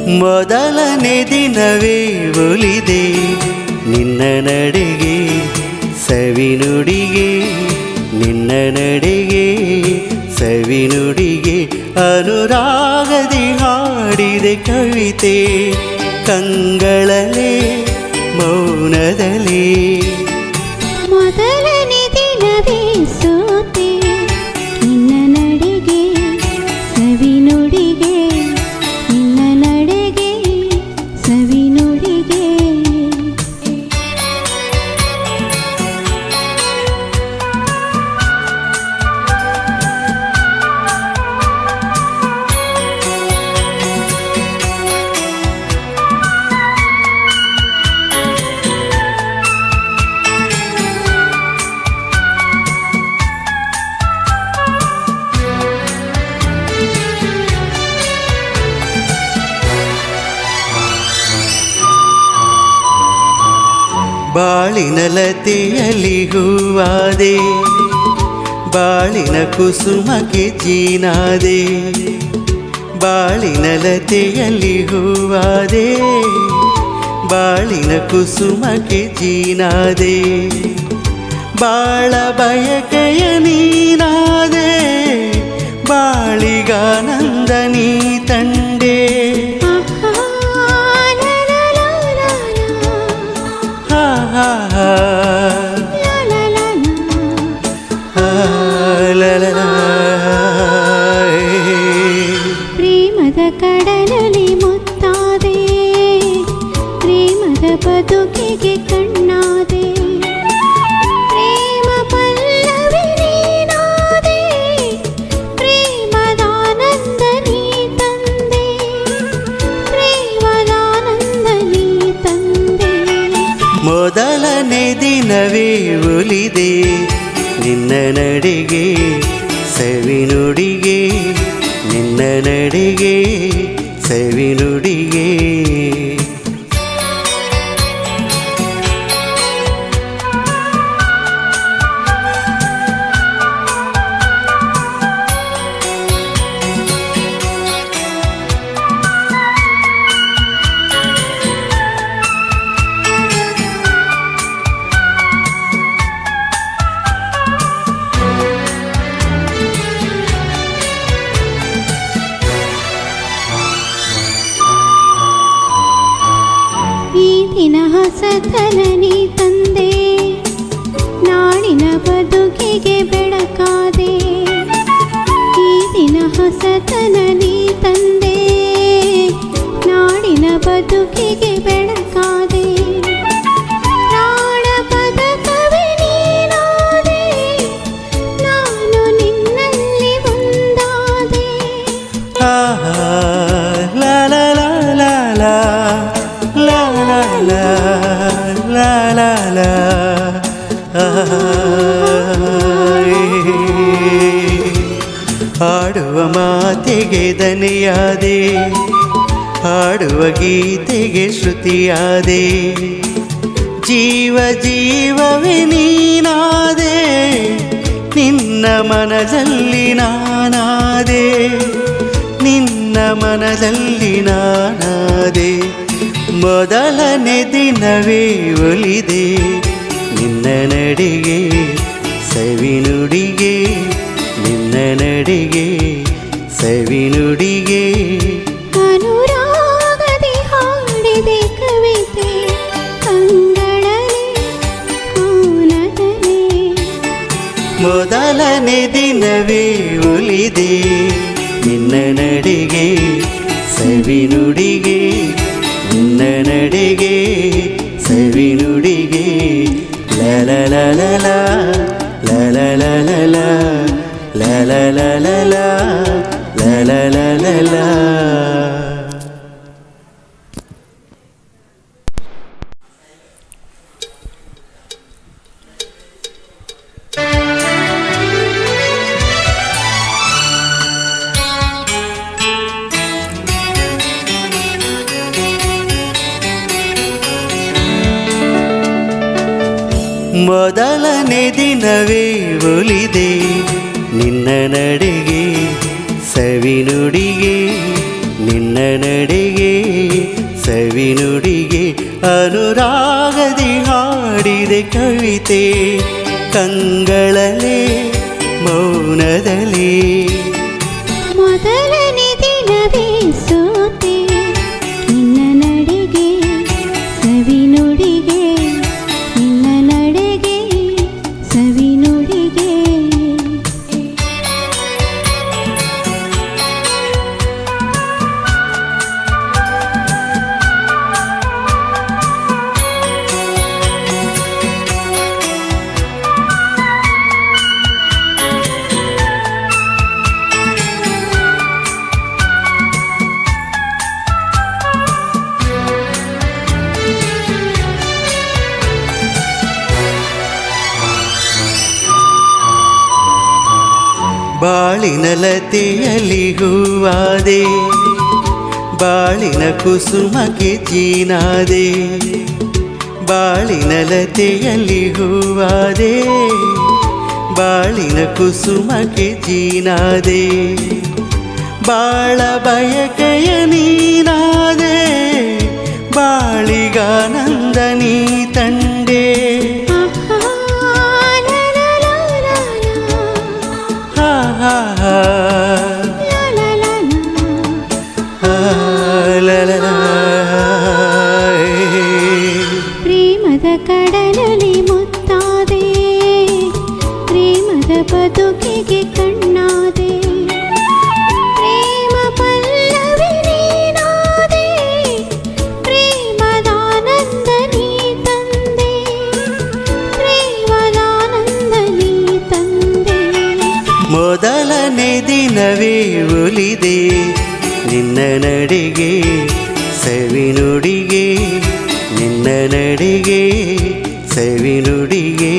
ಮೊದಲನೇ ದಿನವೇ ಒಲಿದೆ ನಿನ್ನ ನಡೆಗೆ ಸವಿನುಡಿಗೆ, ನಿನ್ನ ನಡೆಗೆ ಸವಿನುಡಿಗೆ ಅನುರಾಗದಿ ಹಾಡಿದೆ ಕವಿತೆ ಕಂಗಳಲೆ ಮೌನದಲೇ. ಮೊದಲನೇ ದಿನವೇ ಸೋತೆ ನಿನ್ನ ನಡೆಗೆ ಸವಿನುಡಿಗೆ, ನಿನ್ನ ನಡೆಗೆ ಸವಿನುಡಿಗೆ. ಬಾಳಿನ ಲತೆಯಲ್ಲಿ ಹೂವಾದೆ, ಬಾಳಿನ ಕುಸುಮಕ್ಕೆ ಜೀನಾದೆ. ಬಾಳಿನ ಲತೆಯಲ್ಲಿ ಹೂವಾದೆ, ಬಾಳಿನ ಕುಸುಮಕ್ಕೆ ಜೀನಾದೆ. ಬಾಳ ಬಯಕೆಯ ನೀನಾದೆ, ಬಾಳಿಗಾನಂದ ನೀ ತಂಡೆ. ಪ್ರೇಮದ ಕಡಲಲ್ಲಿ ಮುತ್ತಾದೆ, ಪ್ರೇಮದ ಬದುಕಿಗೆ ಕಣ್ಣಾದೆ. ಪ್ರೇಮ ಪಲ್ಲವಿ ನೀನಾದೆ, ಪ್ರೇಮದಾನಂದ ನೀ ತಂದೆ, ಪ್ರೇಮದಾನಂದ ನೀ ತಂದೆ. ಮೊದಲನೇ ದಿನವೇ ಒಲಿದೆ ನಿನ್ನ ನಡೆಗೆ ಸವಿನುಡಿಗೆ, ನಿನ್ನ ನಡೆಗೆ ಸವಿನುಡಿಗೆ. ಈ ದಿನ ಹೊಸತನ ನೀ ತಂದೆ, ನಾಳಿನ ಬದುಕಿಗೆ ಬೆಳಕಾದೆ. ಈ ದಿನ ಹೊಸತನ ನೀ ತಂದೆ, ನಾಳಿನ ಬದುಕಿಗೆ ಬೆಳಕಾದೆ. ಪ್ರಾಣ ಪದಕವೇ ನೀನಾದೆ, ನಾನು ನಿನ್ನಲ್ಲಿ ಒಂದಾದೆ. ಲಾ ಲಾ ಲಾ ಲಾ ಲಾ ಲಾ ಲಾ ಲಾ ಲಾ ಲಾ. ಹಾಡುವ ಮಾತಿಗೆ ದನಿಯಾದೆ, ಹಾಡುವ ಗೀತೆಗೆ ಶ್ರುತಿಯಾದೆ. ಜೀವ ಜೀವವೇ ನೀನಾದೆ, ನಿನ್ನ ಮನದಲ್ಲಿ ನಾನಾದೆ, ನಿನ್ನ ಮನದಲ್ಲಿ ನಾನಾದೆ. ಮೊದಲನೇ ದಿನವೇ ಒಲಿದೆ ನಿನ್ನ ನಡೆಗೆ ಸವಿನುಡಿಗೆ, ನಿನ್ನ ನಡೆಗೆ ಸವಿನುಡಿಗೆ. ಅನುರಾಗದಿ ಹಾಡಿದೆ ಕವಿತೆ ಕಂಗಳಲೆ ಮೌನದಲೇ. ಮೊದಲನೇ ದಿನವೇ ಒಲಿದೆ ನಿನ್ನ ನಡೆಗೆ ಸವಿನುಡಿಗೆ, ನಿನ್ನ ನಡೆಗೆ ಸವಿನುಡಿಗೆ. ಲಲ ಲಲ ಲಲ ಲಲ ಲಲ ಲಲ ಲಲ ಲಲ. ಮೊದಲನೇ ದಿನವೇ ಒಲಿದೆ ನಿನ್ನ ನಡೆಗೆ ಸವಿನುಡಿಗೆ, ನಿನ್ನ ನಡೆಗೆ ಸವಿನುಡಿಗೆ ಅನುರಾಗದಿ ಹಾಡಿದೆ ಕವಿತೆ ಕಂಗಳಲೆ ಮೌನದಲ್ಲಿ ಮೊದಲನೇ ದಿನವೇ ಸೋತೆ ನಿನ್ನ ನಡೆಗೆ ಸವಿನುಡಿಗೆ ನಿನ್ನ ನಡೆಗೆ ಸವಿನುಡಿಗೆ ಬಾಳಿನ ಲತೆಯಲ್ಲಿ ಹೂವಾದೆ ಬಾಳಿನ ಕುಸುಮಕ್ಕೆ ಜೀನಾದೆ ಬಾಳಿನ ಲತೆಯಲ್ಲಿ ಹೂವಾದೆ ಬಾಳಿನ ಕುಸುಮಕ್ಕೆ ಜೀನಾದೆ ಬಾಳ ಬಯಕೆಯ ನೀನಾದೆ ಬಾಳಿಗಾನಂದ ನೀ ತಂಡೆ ಪ್ರೇಮದ ಕಡಲಲ್ಲಿ ಮುತ್ತಾದೆ ಪ್ರೇಮದ ಬದುಕಿಗೆ ಕಣ್ಣಾದೆ ಪ್ರೇಮ ಪಲ್ಲವಿ ನೀನಾದೆ ಪ್ರೇಮದಾನಂದ ನೀ ತಂದೆ ಪ್ರೇಮದಾನಂದ ನೀ ತಂದೆ ಮೊದಲನೇ ದಿನವೇ ಒಲಿದೆ ನಿನ್ನ ನಡೆಗೆ ಸವಿನುಡಿಗೆ ನಿನ್ನ ನಡೆಗೆ ಸವಿನುಡಿಗೆ